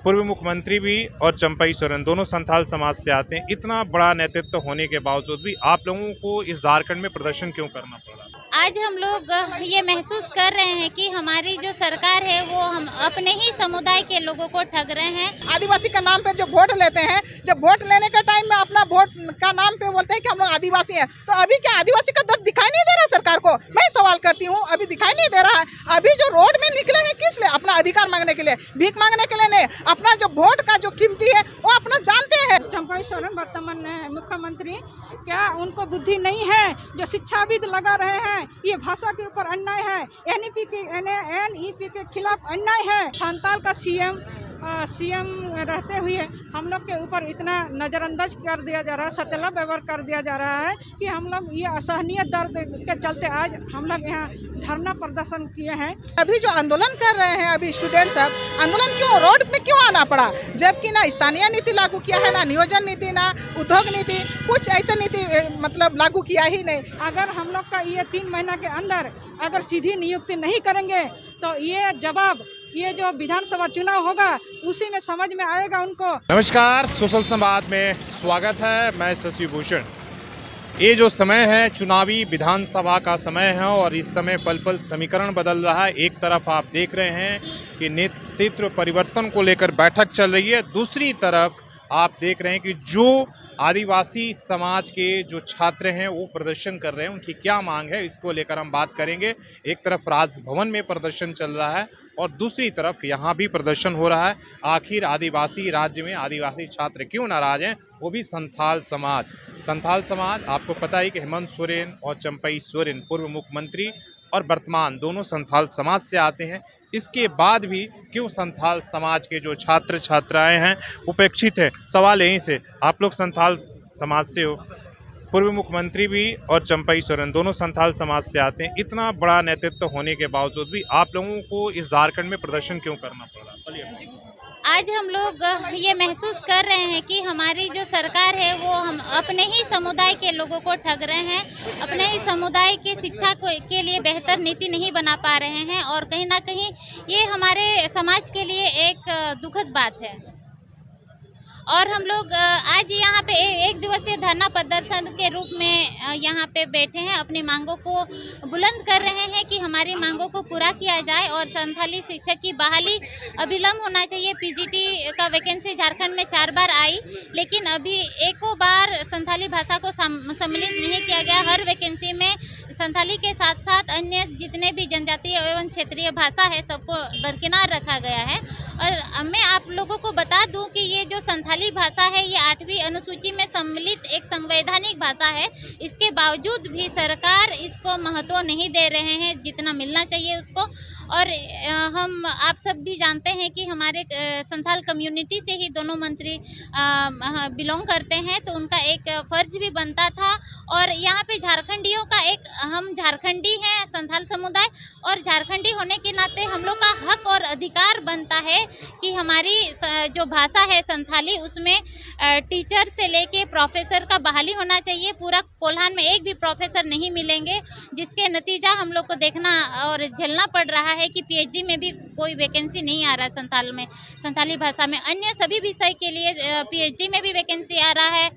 पूर्व मुख्यमंत्री भी और चंपई सोरेन दोनों संथाल समाज से आते हैं। इतना बड़ा नेतृत्व होने के बावजूद भी आप लोगों को इस झारखंड में प्रदर्शन क्यों करना पड़ा? आज हम लोग ये महसूस कर रहे हैं कि हमारी जो सरकार है वो हम अपने ही समुदाय के लोगों को ठग रहे हैं। आदिवासी का नाम पे जो वोट लेते हैं, जब वोट लेने के टाइम में अपना वोट का नाम पे बोलते हैं कि हम लोग आदिवासी हैं, तो अभी क्या आदिवासी का दर्द दिखाई नहीं दे रहा सरकार को? मैं सवाल करती हूँ, अभी दिखाई नहीं दे रहा है। अभी जो रोड में निकले हैं किस लिए? अपना अधिकार मांगने के लिए, भीख मांगने के लिए नहीं। अपना जो वोट का जो कीमती है वो अपना जानते हैं। चंपई सोरेन वर्तमान मुख्यमंत्री, क्या उनको बुद्धि नहीं है? जो शिक्षाविद लगा रहे हैं, ये भाषा के ऊपर अन्याय है, एनईपी के खिलाफ अन्याय है। संताल का सीएम रहते हुए हम लोग के ऊपर इतना नज़रअंदाज कर दिया जा रहा है, सतेला व्यवहार कर दिया जा रहा है कि हम लोग ये असहनीय दर्द के चलते आज हम लोग यहाँ धरना प्रदर्शन किए हैं। अभी जो आंदोलन कर रहे हैं अभी स्टूडेंट सब, आंदोलन क्यों, रोड पे क्यों आना पड़ा? जबकि ना स्थानीय नीति लागू किया है, ना नियोजन नीति, ना उद्योग नीति, कुछ ऐसे नीति मतलब लागू किया ही नहीं। अगर हम लोग का ये 3 महीना के अंदर अगर सीधी नियुक्ति नहीं करेंगे तो ये जवाब, ये जो विधानसभा चुनाव होगा उसी में समझ में आएगा उनको। नमस्कार, सोशल संवाद में स्वागत है। मैं शशि भूषण। ये जो समय है चुनावी विधानसभा का समय है और इस समय पल पल समीकरण बदल रहा है। एक तरफ आप देख रहे हैं कि नेतृत्व परिवर्तन को लेकर बैठक चल रही है, दूसरी तरफ आप देख रहे हैं कि जो आदिवासी समाज के जो छात्र हैं वो प्रदर्शन कर रहे हैं, उनकी क्या मांग है इसको लेकर हम बात करेंगे। एक तरफ राजभवन में प्रदर्शन चल रहा है और दूसरी तरफ यहाँ भी प्रदर्शन हो रहा है। आखिर आदिवासी राज्य में आदिवासी छात्र क्यों नाराज हैं, वो भी संथाल समाज। संथाल समाज, आपको पता है कि हेमंत सोरेन और चंपई सोरेन पूर्व मुख्यमंत्री और वर्तमान दोनों संथाल समाज से आते हैं। इसके बाद भी क्यों संथाल समाज के जो छात्र छात्राएं हैं उपेक्षित हैं? सवाल यहीं से। आप लोग संथाल समाज से हो, पूर्व मुख्यमंत्री भी और चंपई सोरेन दोनों संथाल समाज से आते हैं। इतना बड़ा नेतृत्व होने के बावजूद भी आप लोगों को इस झारखंड में प्रदर्शन क्यों करना पड़ा? आज हम लोग ये महसूस कर रहे हैं कि हमारी जो सरकार है वो हम अपने ही समुदाय के लोगों को ठग रहे हैं। अपने ही समुदाय की शिक्षा के लिए बेहतर नीति नहीं बना पा रहे हैं और कहीं ना कहीं ये हमारे समाज के लिए एक दुखद बात है। और हम लोग आज यहाँ पे एक दिवसीय धरना प्रदर्शन के रूप में यहाँ पे बैठे हैं, अपनी मांगों को बुलंद कर रहे हैं कि हमारी मांगों को पूरा किया जाए और संथाली शिक्षक की बहाली अविलंब होना चाहिए। पीजीटी का वैकेंसी झारखंड में 4 बार आई, लेकिन अभी एको बार संथाली भाषा को सम्मिलित नहीं किया गया। हर वैकेंसी में संथाली के साथ साथ अन्य जितने भी जनजातीय एवं क्षेत्रीय भाषा है सबको दरकिनार रखा गया है। और मैं आप लोगों को बता दूं कि ये जो संथाली भाषा है ये 8वीं अनुसूची में सम्मिलित एक संवैधानिक भाषा है। इसके बावजूद भी सरकार इसको महत्व नहीं दे रहे हैं जितना मिलना चाहिए उसको। और हम आप सब भी जानते हैं कि हमारे संथाल कम्युनिटी से ही दोनों मंत्री बिलोंग करते हैं, तो उनका एक फर्ज भी बनता था। और यहाँ पे झारखंडियों का एक, हम झारखंडी हैं संथाल समुदाय, और झारखंडी होने के नाते हम लोग का हक और अधिकार बनता है कि हमारी जो भाषा है संथाली उसमें टीचर से लेके प्रोफेसर का बहाली होना चाहिए। पूरा कोल्हान में एक भी प्रोफेसर नहीं मिलेंगे, जिसके नतीजा हम लोग को देखना और झेलना पड़ रहा है कि पीएचडी में भी कोई वैकेंसी नहीं आ रहा है संथाल में, संथाली भाषा में। अन्य सभी विषय के लिए पीएचडी में भी वैकेंसी आ रहा है,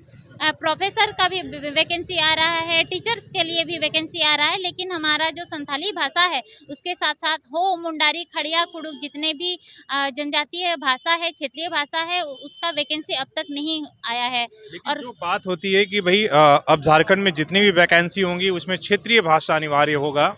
प्रोफेसर का भी वैकेंसी आ रहा है, टीचर्स के लिए भी वैकेंसी आ रहा है। लेकिन हमारा जो संथाली भाषा है उसके साथ साथ हो, मुंडारी, खड़िया, कुड़ुक जितने भी जनजातीय भाषा है, क्षेत्रीय भाषा है, उसका वैकेंसी अब तक नहीं आया है। और जो बात होती है कि भाई अब झारखंड में जितनी भी वैकेंसी होंगी उसमें क्षेत्रीय भाषा अनिवार्य होगा,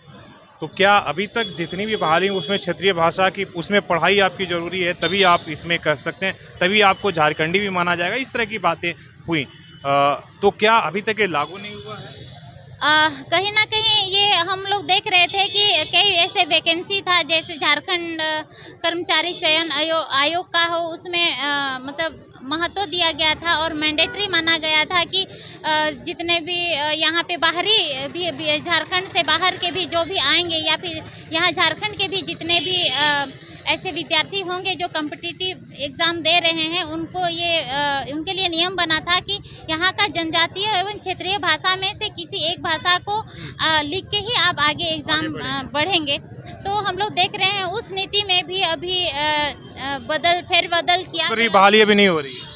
तो क्या अभी तक जितनी भी बहाली उसमें क्षेत्रीय भाषा की उसमें पढ़ाई आपकी ज़रूरी है, तभी आप इसमें कर सकते हैं, तभी आपको झारखंडी भी माना जाएगा? इस तरह की बातें हुई, तो क्या अभी तक ये लागू नहीं हुआ है? कहीं ना कहीं ये हम लोग देख रहे थे कि कई ऐसे वैकेंसी था जैसे झारखंड कर्मचारी चयन आयोग का हो, उसमें मतलब महत्व दिया गया था और मैंडेटरी माना गया था कि जितने भी यहाँ पे बाहरी भी झारखंड से बाहर के भी जो भी आएंगे या फिर यहाँ झारखंड के भी जितने भी ऐसे विद्यार्थी होंगे जो कॉम्पिटिटिव एग्ज़ाम दे रहे हैं, उनको ये उनके लिए नियम बना था कि यहाँ का जनजातीय एवं क्षेत्रीय भाषा में से किसी एक भाषा को लिख के ही आप आगे एग्ज़ाम बढ़ेंगे। तो तो हम लोग देख रहे हैं उस नीति में भी अभी फेरबदल किया पूरी बहाली अभी नहीं हो रही है।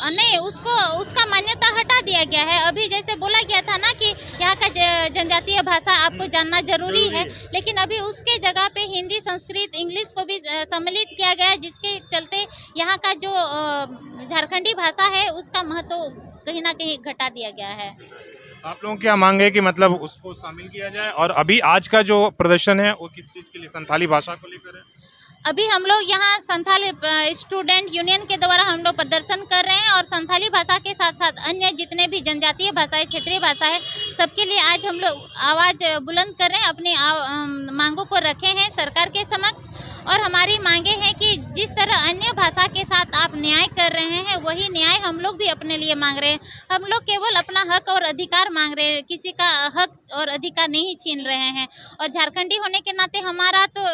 नहीं, उसका मान्यता हटा दिया गया है। अभी जैसे बोला गया था ना कि यहाँ का जनजातीय भाषा आपको जानना जरूरी है, लेकिन अभी उसके जगह पे हिंदी, संस्कृत, इंग्लिश को भी सम्मिलित किया गया है, जिसके चलते यहाँ का जो झारखंडी भाषा है उसका महत्व कहीं ना कहीं घटा दिया गया है। आप लोगों की क्या मांग है कि मतलब उसको शामिल किया जाए? और अभी आज का जो प्रदर्शन है वो किस चीज़ के लिए, संथाली भाषा को लेकर है? अभी हम लोग यहाँ संथाली स्टूडेंट यूनियन के द्वारा हम लोग प्रदर्शन कर रहे हैं और संथाली भाषा के साथ साथ अन्य जितने भी जनजातीय भाषाएं, क्षेत्रीय भाषा है, सबके लिए आज हम लोग आवाज़ बुलंद कर रहे हैं, अपनी मांगों को रखे हैं सरकार के समक्ष। और हमारी मांगे हैं कि जिस तरह अन्य भाषा के साथ आप न्याय कर रहे हैं, वही न्याय हम लोग भी अपने लिए मांग रहे हैं। हम लोग केवल अपना हक और अधिकार मांग रहे हैं, किसी का हक और अधिकार नहीं छीन रहे हैं। और झारखंडी होने के नाते हमारा तो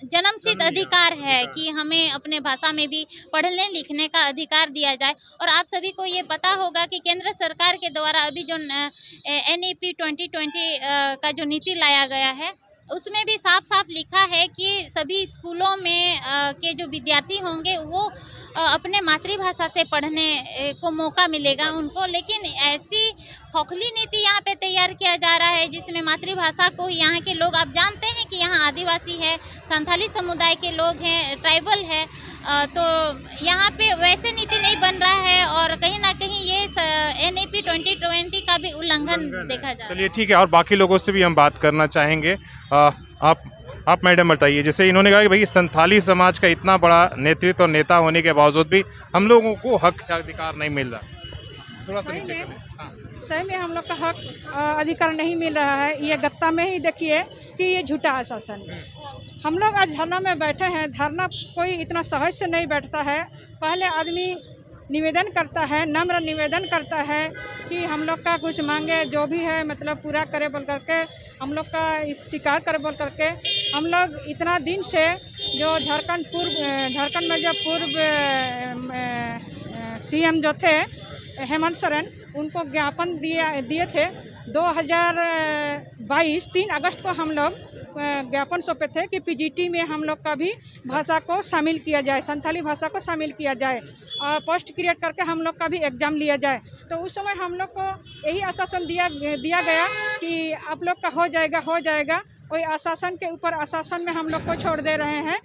जन्मसिद्ध अधिकार है कि हमें अपने भाषा में भी पढ़ने लिखने का अधिकार दिया जाए। और आप सभी को ये पता होगा कि केंद्र सरकार के द्वारा अभी जो NEP 2020 का जो नीति लाया गया है, उसमें भी साफ साफ लिखा है कि सभी स्कूलों में के जो विद्यार्थी होंगे वो अपने मातृभाषा से पढ़ने को मौका मिलेगा उनको। लेकिन ऐसी खोखली नीति यहाँ पे तैयार किया जा रहा है जिसमें मातृभाषा को यहाँ के लोग, आप जानते हैं कि यहाँ आदिवासी है, संथाली समुदाय के लोग हैं, ट्राइबल है, तो यहाँ पे वैसे नीति नहीं बन रहा है और कहीं ना कहीं ये NEP 2020 का भी उल्लंघन देखा जा रहा है। चलिए ठीक है, और बाकी लोगों से भी हम बात करना चाहेंगे। आप मैडम बताइए, जैसे इन्होंने कहा कि भाई संथाली समाज का इतना बड़ा नेतृत्व और नेता होने के बावजूद भी हम लोगों को हक अधिकार नहीं मिल रहा, थोड़ा सा नीचे करें। हाँ। सही में हम लोग का हक अधिकार नहीं मिल रहा है। ये गत्ता में ही देखिए कि ये झूठा आश्वासन। हम लोग आज धरना में बैठे हैं, धरना कोई इतना सहज से नहीं बैठता है। पहले आदमी निवेदन करता है, नम्र निवेदन करता है कि हम लोग का कुछ मांगे जो भी है मतलब पूरा करे बोल करके, हम लोग का इस स्वीकार करे बोल करके। हम लोग इतना दिन से जो झारखंड में जो पूर्व CM जो थे हेमंत सोरेन, उनको ज्ञापन दिए थे 2022 3 अगस्त को हम लोग ज्ञापन सौंपे थे कि PGT में हम लोग का भी भाषा को शामिल किया जाए, संथाली भाषा को शामिल किया जाए और पोस्ट क्रिएट करके हम लोग का भी एग्ज़ाम लिया जाए। तो उस समय हम लोग को यही आश्वासन दिया गया कि आप लोग का हो जाएगा। वही आश्वासन के ऊपर आश्वासन में हम लोग को छोड़ दे रहे हैं।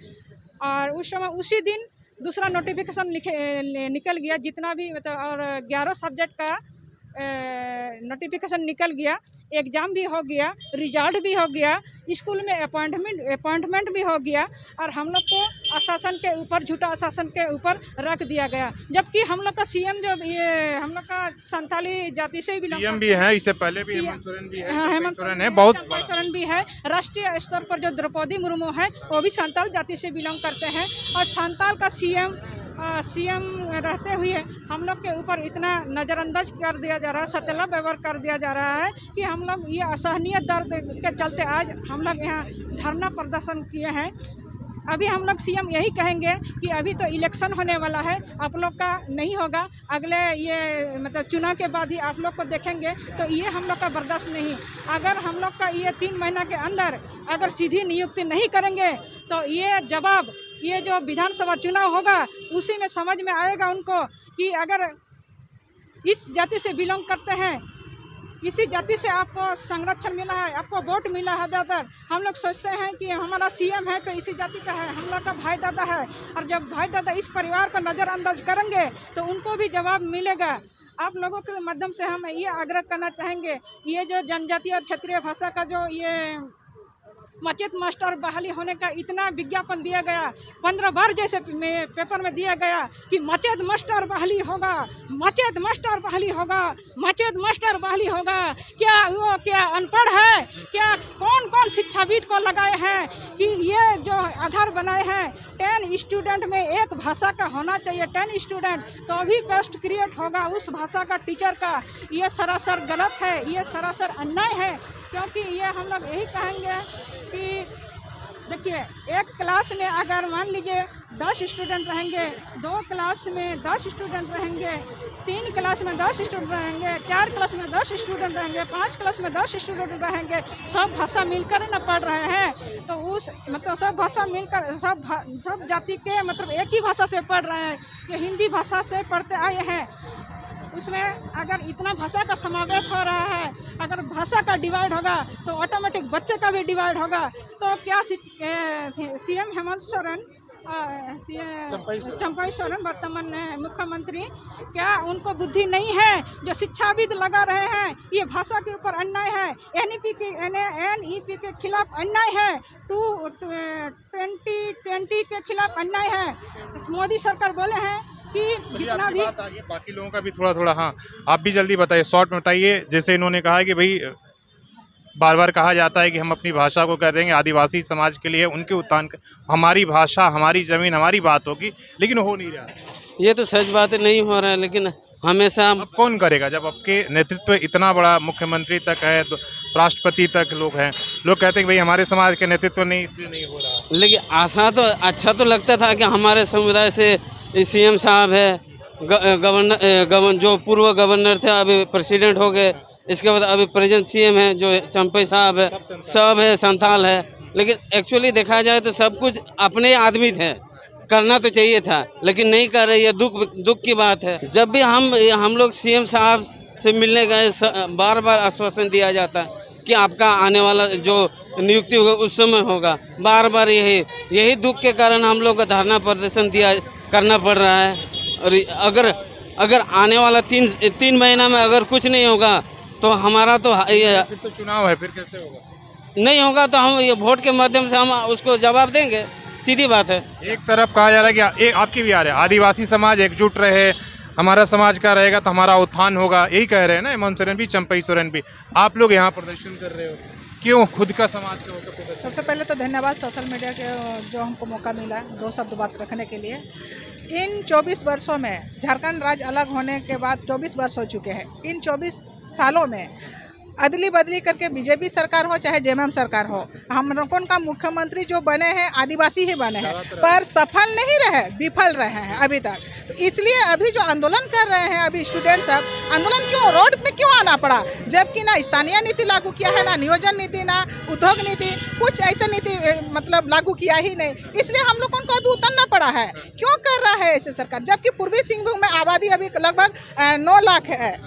और उस समय उसी दिन दूसरा नोटिफिकेशन निकल गया, जितना भी मतलब, और 11 सब्जेक्ट का नोटिफिकेशन निकल गया, एग्ज़ाम भी हो गया, रिजल्ट भी हो गया, स्कूल में अपॉइंटमेंट भी हो गया। और हम लोग को आश्वासन के ऊपर, झूठा आश्वासन के ऊपर रख दिया गया। जबकि हम लोग का CM जो ये हम लोग का संथाली जाति से भी CM भी है, इससे पहले भी हेमंत सोरेन भी है, हेमंत सोरेन है, बहुत सोरेन भी है। राष्ट्रीय स्तर पर जो द्रौपदी मुर्मू है वो भी संथाल जाति से बिलोंग करते हैं। और संथाल का CM रहते हुए हम लोग के ऊपर इतना नज़रअंदाज कर दिया जा रहा है, सतेला व्यवहार कर दिया जा रहा है कि हम लोग ये असहनीय दर्द के चलते आज हम लोग यहाँ धरना प्रदर्शन किए हैं। अभी हम लोग CM यही कहेंगे कि अभी तो इलेक्शन होने वाला है, आप लोग का नहीं होगा, अगले ये मतलब चुनाव के बाद ही आप लोग को देखेंगे। तो ये हम लोग का बर्दाश्त नहीं। अगर हम लोग का ये 3 महीना के अंदर अगर सीधी नियुक्ति नहीं करेंगे तो ये जवाब, ये जो विधानसभा चुनाव होगा उसी में समझ में आएगा उनको कि अगर इस जाति से बिलोंग करते हैं, इसी जाति से आपको संरक्षण मिला है, आपको वोट मिला है ज़्यादातर। हम लोग सोचते हैं कि हमारा CM है तो इसी जाति का है, हम लोग का भाई दादा है। और जब भाई दादा इस परिवार को नज़रअंदाज करेंगे तो उनको भी जवाब मिलेगा। आप लोगों के माध्यम से हम ये आग्रह करना चाहेंगे, ये जो जनजातीय और क्षेत्रीय भाषा का जो ये मचेत मास्टर बहाली होने का इतना विज्ञापन दिया गया, 15 बार जैसे पेपर में दिया गया कि मचेत मास्टर बहाली होगा, मचेत मास्टर बहाली होगा, मचेत मास्टर बहाली होगा। क्या अनपढ़ है? क्या कौन शिक्षाविद को लगाए हैं कि ये जो आधार बनाए हैं 10 स्टूडेंट में एक भाषा का होना चाहिए, 10 स्टूडेंट तो अभी पोस्ट क्रिएट होगा उस भाषा का टीचर का। ये सरासर गलत है, ये सरासर अन्याय है। क्योंकि ये हम लोग यही कहेंगे कि देखिए, एक क्लास में अगर मान लीजिए 10 स्टूडेंट रहेंगे, 2 क्लास में 10 स्टूडेंट रहेंगे, 3 क्लास में 10 स्टूडेंट रहेंगे, 4 क्लास में 10 स्टूडेंट रहेंगे, 5 क्लास में 10 स्टूडेंट रहेंगे। सब भाषा मिलकर न पढ़ रहे हैं, तो उस मतलब सब भाषा मिलकर सब जाति के मतलब एक ही भाषा से पढ़ रहे हैं, जो हिंदी भाषा से पढ़ते आए हैं। उसमें अगर इतना भाषा का समावेश हो रहा है, अगर भाषा का डिवाइड होगा तो ऑटोमेटिक बच्चे का भी डिवाइड होगा। तो क्या सीएम हेमंत सोरेन चंपाई सोरेन वर्तमान मुख्यमंत्री, क्या उनको बुद्धि नहीं है? जो शिक्षाविद लगा रहे हैं, ये भाषा के ऊपर अन्याय है, एनईपी के खिलाफ अन्याय है, 2020 के खिलाफ अन्याय है। मोदी सरकार बोले हैं कि जितना भी बाकी लोगों का भी थोड़ा हाँ, आप भी जल्दी बताइए, शॉर्ट में बताइए। जैसे इन्होंने कहा कि भाई बार बार कहा जाता है कि हम अपनी भाषा को कर देंगे, आदिवासी समाज के लिए उनके उत्थान, हमारी भाषा, हमारी ज़मीन, हमारी बात होगी, लेकिन हो नहीं रहा। ये तो सच बात नहीं हो रहा है, लेकिन हमेशा अब कौन करेगा जब आपके नेतृत्व इतना बड़ा, मुख्यमंत्री तक है, तो राष्ट्रपति तक लोग हैं, लोग कहते हैं कि भाई हमारे समाज के नेतृत्व नहीं, इसलिए नहीं हो रहा। लेकिन आशा तो अच्छा तो लगता था कि हमारे समुदाय से सीएम साहब है, गवर्नर जो पूर्व गवर्नर थे अभी प्रेसिडेंट हो गए, इसके बाद अभी प्रेजेंट सीएम है जो चंपई साहब है, सब है, संथाल है। लेकिन एक्चुअली देखा जाए तो सब कुछ अपने आदमी थे, करना तो चाहिए था, लेकिन नहीं कर रहे। ये दुख की बात है। जब भी हम लोग सीएम साहब से मिलने गए, बार बार आश्वासन दिया जाता है कि आपका आने वाला जो नियुक्ति होगा उस समय होगा। बार बार यही दुख के कारण हम लोग को धरना प्रदर्शन करना पड़ रहा है। और अगर आने वाला 3 महीना में अगर कुछ नहीं होगा तो हमारा तो फिर तो चुनाव है, फिर कैसे होगा? नहीं होगा तो हम ये वोट के माध्यम से हम उसको जवाब देंगे, सीधी बात है। एक तरफ कहा जा रहा है कि आपकी भी आ रहा है, आदिवासी समाज एकजुट रहे, हमारा समाज का रहेगा तो हमारा उत्थान होगा, यही कह रहे हैं ना हेमंत सोरेन भी, चंपई सोरेन भी। आप लोग यहाँ प्रदर्शन कर रहे हो, क्यों? खुद का समाज का होकर प्रदर्शन। सबसे पहले तो धन्यवाद सोशल मीडिया के जो हमको मौका मिला 2 शब्द बात रखने के लिए। इन 24 वर्षों में झारखंड राज्य अलग होने के बाद 24 वर्ष हो चुके हैं। इन 24 सालों में अदली बदली करके बीजेपी सरकार हो चाहे जेएमएम सरकार हो, हम लोगों का मुख्यमंत्री जो बने हैं आदिवासी ही बने हैं, पर सफल नहीं रहे, विफल रहे हैं अभी तक। तो इसलिए अभी जो आंदोलन कर रहे हैं अभी स्टूडेंट सब, आंदोलन क्यों, रोड में क्यों आना पड़ा? जबकि ना स्थानीय नीति लागू किया है, ना नियोजन नीति, ना उद्योग नीति, कुछ ऐसे नीति मतलब लागू किया ही नहीं। इसलिए हम लोगों को अभी उतरना पड़ा है। क्यों कर रहा है ऐसे सरकार? जबकि पूर्वी सिंहभूम में आबादी अभी लगभग 9 लाख है।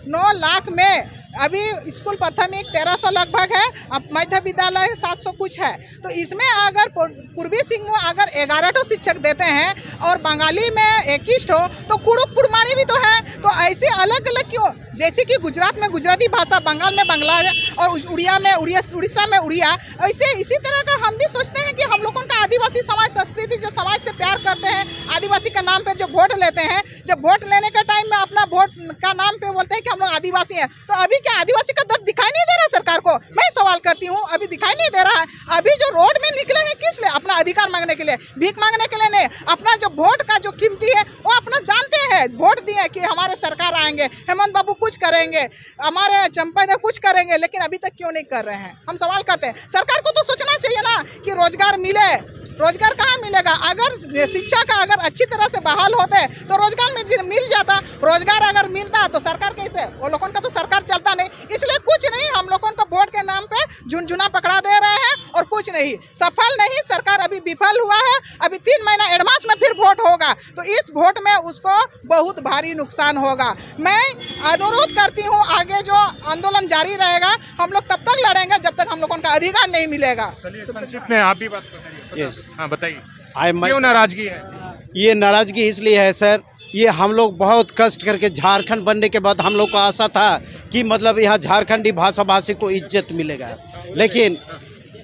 9 लाख में अभी स्कूल प्राथमिक 1300 लगभग है, अब मध्य विद्यालय 700 कुछ है। तो इसमें अगर पूर्वी सिंहभूम अगर 11 शिक्षक देते हैं और बंगाली में 21 तो कुड़ुक कुड़मानी भी तो है। तो ऐसे अलग अलग क्यों? जैसे कि गुजरात में गुजराती भाषा, बंगाल में बंगला और उड़िया में उड़ीसा में उड़िया, ऐसे इसी तरह का हम भी सोचते हैं कि हम लोगों का आदिवासी समाज संस्कृति जो समाज से प्यार करते हैं, आदिवासी का नाम पर जो वोट लेते हैं, जब वोट लेने के टाइम में अपना वोट का नाम पे बोलते हैं कि हम लोग आदिवासी हैं, तो अभी क्या आदिवासी का दर्द दिखाई नहीं दे रहा सरकार को? मैं सवाल करती हूँ, अभी दिखाई नहीं दे रहा है? अभी जो रोड में निकले हैं किस लिए? अपना अधिकार मांगने के लिए, भीख मांगने के लिए नहीं। अपना जो वोट का जो कीमती है वो अपना जानते हैं, वोट दिए कि हमारे सरकार आएंगे, हेमंत बाबू कुछ करेंगे, हमारे चंपई देव कुछ करेंगे, लेकिन अभी तक क्यों नहीं कर रहे हैं? हम सवाल करते हैं। सरकार को तो सोचना चाहिए ना कि रोजगार मिले। रोजगार कहाँ मिलेगा? अगर शिक्षा का अगर अच्छी तरह से बहाल होते तो रोजगार मिल जाता। रोजगार अगर मिलता तो सरकार कैसे? वो लोगों का तो सरकार चलता नहीं। इसलिए कुछ नहीं, हम लोगों को वोट के नाम पे झुनझुना पकड़ा दे रहे हैं और कुछ नहीं, सफल नहीं। सरकार अभी विफल हुआ है। अभी 3 महीना एडवांस में फिर वोट होगा, तो इस वोट में उसको बहुत भारी नुकसान होगा। मैं अनुरोध करती हूँ, आगे जो आंदोलन जारी रहेगा, हम लोग तब तक लड़ेंगे जब तक हम लोगों का अधिकार नहीं मिलेगा। आप भी बात बताइए। यस, हाँ बताइए, क्यों क्यों नाराजगी है? ये नाराजगी इसलिए है सर, ये हम लोग बहुत कष्ट करके झारखंड बनने के बाद हम लोग को आशा था कि मतलब यहाँ झारखंडी भाषा भाषी को इज्जत मिलेगा। लेकिन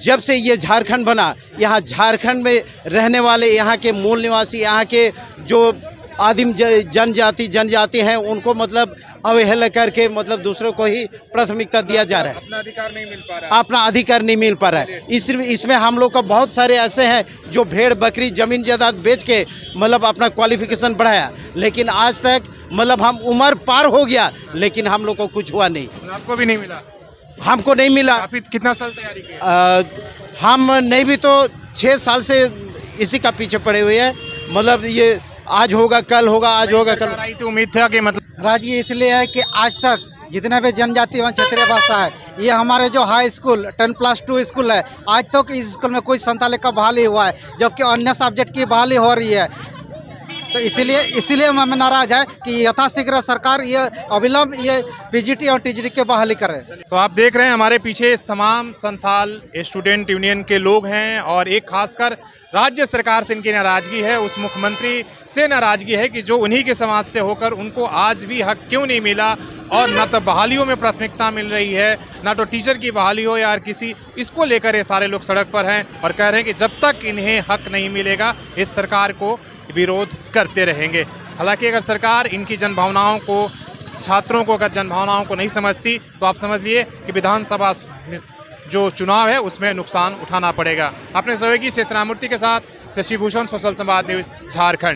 जब से ये झारखंड बना, यहाँ झारखंड में रहने वाले, यहाँ के मूल निवासी, यहाँ के जो आदिम जनजाति हैं, उनको मतलब अवहेला करके मतलब दूसरों को ही प्राथमिकता दिया जा रहा है। अपना अधिकार नहीं मिल पा रहा है। अपना अधिकार नहीं मिल पा रहा है। इसमें हम लोग का बहुत सारे ऐसे हैं जो भेड़ बकरी जमीन जायदाद बेच के मतलब अपना क्वालिफिकेशन बढ़ाया, लेकिन आज तक मतलब हम उम्र पार हो गया लेकिन हम लोग को कुछ हुआ नहीं। आपको भी नहीं मिला? हमको नहीं मिला। आप कितना साल तैयारी किया? हम नहीं भी तो 6 साल से इसी का पीछे पड़े हुए हैं। मतलब ये आज होगा कल होगा, आज होगा कल। आई थी, उम्मीद था कि मतलब राज्य इसलिए है कि आज तक जितने भी जनजाति एवं क्षेत्रीय भाषा है, ये हमारे जो हाई स्कूल 10+2 स्कूल है, आज तक इस स्कूल में कोई संताली का बहाली हुआ है, जबकि अन्य सब्जेक्ट की बहाली हो रही है। तो इसीलिए हम नाराज है कि यथाशीघ्र सरकार ये अविलंब ये पीजीटी और टीजीटी की बहाली करे। तो आप देख रहे हैं हमारे पीछे इस तमाम संथाल स्टूडेंट यूनियन के लोग हैं और एक खासकर राज्य सरकार से इनकी नाराजगी है, उस मुख्यमंत्री से नाराजगी है कि जो उन्हीं के समाज से होकर उनको आज भी हक क्यों नहीं मिला। और न तो बहालियों में प्राथमिकता मिल रही है, ना तो टीचर की बहाली हो या किसी, इसको लेकर ये सारे लोग सड़क पर हैं और कह रहे हैं कि जब तक इन्हें हक नहीं मिलेगा इस सरकार को विरोध करते रहेंगे। हालांकि अगर सरकार इनकी जनभावनाओं को, छात्रों को अगर जनभावनाओं को नहीं समझती तो आप समझ लिए कि विधानसभा जो चुनाव है उसमें नुकसान उठाना पड़ेगा। अपने सहयोगी चेतनामूर्ति के साथ शशि भूषण, सोशल संवाद न्यूज, झारखंड।